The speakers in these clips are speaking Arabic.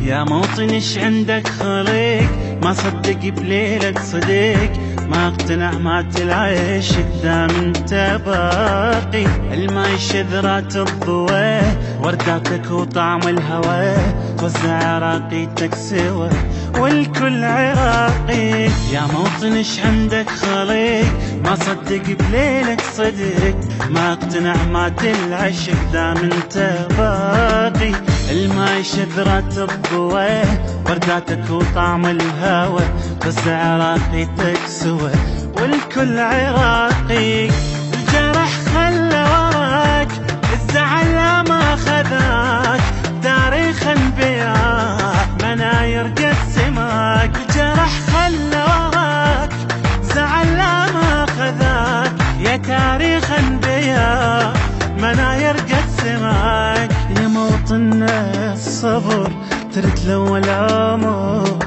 يا موطن ايش عندك خليك، ما صدق بليلك صديق، ما اقتنع مات العيش دام انت باقي. الماي شذرات الضوى ورداتك وطعم الهوى، توزع عراقيتك سوا والكل عراقي. يا موطن ايش عندك خليك، ما صدق بليلك صدق، ما اقتنع مات العشق دام انت باقي. الماي شذرات الضوى ورداتك وطعم الهوى، توزع عراقيتك سوا والكل عراقي. الجرح خلى وراك، الزعل ما خذاك، تاريخ انبياء مناير قسماك. الجرح خلى وراك، زعل ما خذاك، يا تاريخ انبياء مناير قسماك. يا موطننا الصبر ترد لأول عمر،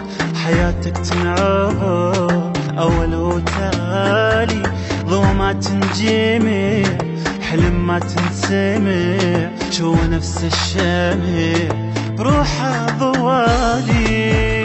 حياتك تنعبر أول وتالي. ضوء ما تنجمع، حلم ما تنسمع، شو نفس الشمع بروحه ضوالي.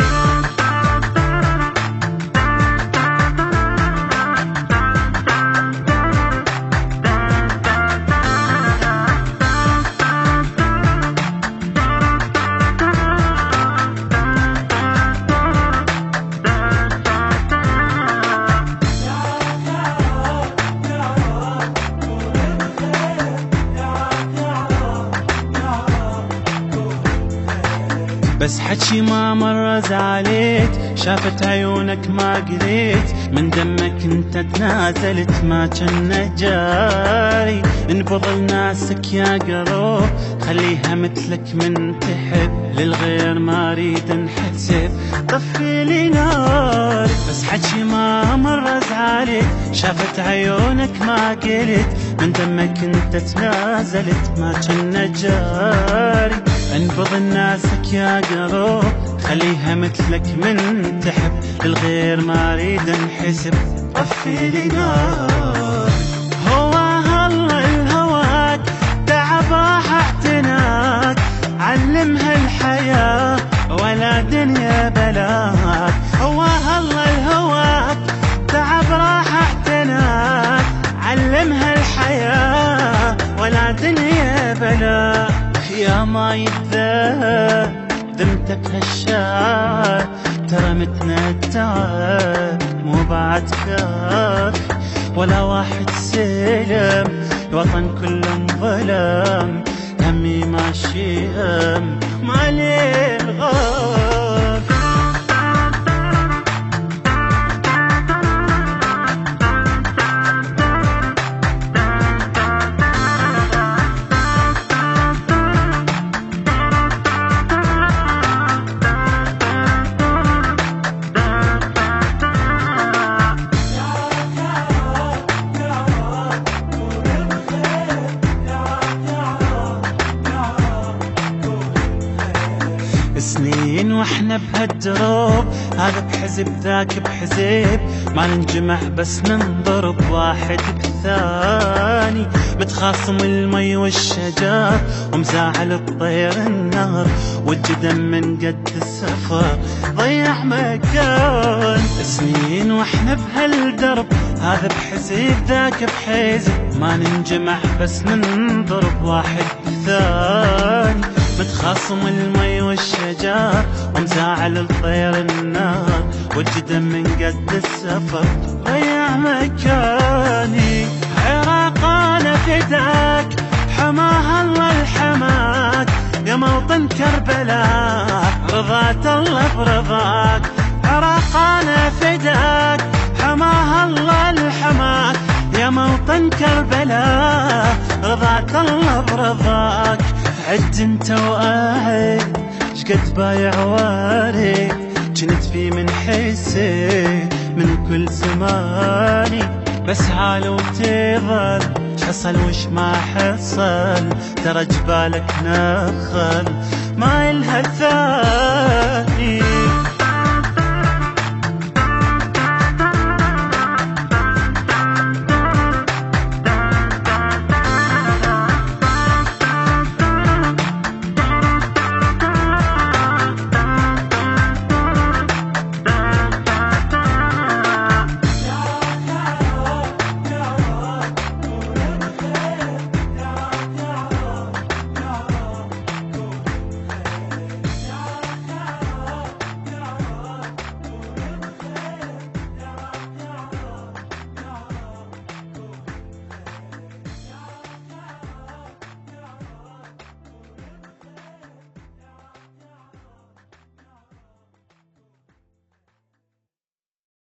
بس حكي ما مرة زعلت، شافت عيونك ما قلت، من دمك انت تنازلت ما كنا جاري. انبض لناسك يا قلوب، خليها مثلك من تحب، للغير ما اريد انحسب، طفي لي نار. بس حكي ما مرة زعلت، شافت عيونك ما قلت، من دمك انت تنازلت ما كنا جاري. انبض ناسك يا قلوب، خليها مثلك من تحب، للغير ما اريد انحسب، طفي لي نار. هواها الله الهواك، تعبها اعتناك، علمها الحياة ولا دنيا بلاك. هواها الله الهواك، تعب راح اعتناك، علمها الحياة ولا دنيا بلاك. يا ما يتذاب ذمتك هالشعر، ترى متنا التعب مو بعد كافي، ولا واحد سلم، الوطن كله انظلم، همي ماشي هم ما ليل غافي. سنين واحنا بهالدروب، هذا بحزب ذاك بحزب، ما ننجمع بس ننضرب واحد بالثاني. متخاصم المي والشجر، ومزاعل الطير النهر، والجدم من قد السفر ضيع مكان. سنين واحنا بهالدرب، هذا بحزب ذاك بحزب، ما ننجمع بس ننضرب واحد بالثاني. متخاصم المي والشجر، ومزاعل الطير النار، والجدم من قد السفر ضيع مكاني. عراق انا فداك، حماها الله الحماك، يا موطن كربلاء رضات الله برضاك. عراق انا فداك، حماها الله الحماك، يا موطن كربلاء رضات الله برضاك. عد انت واعد شقد بايع وارد، جنت في من حسي من كل زماني. بس عال وتظل حصل وش ما حصل، ترى جبالك نخل ما إلها ثاني.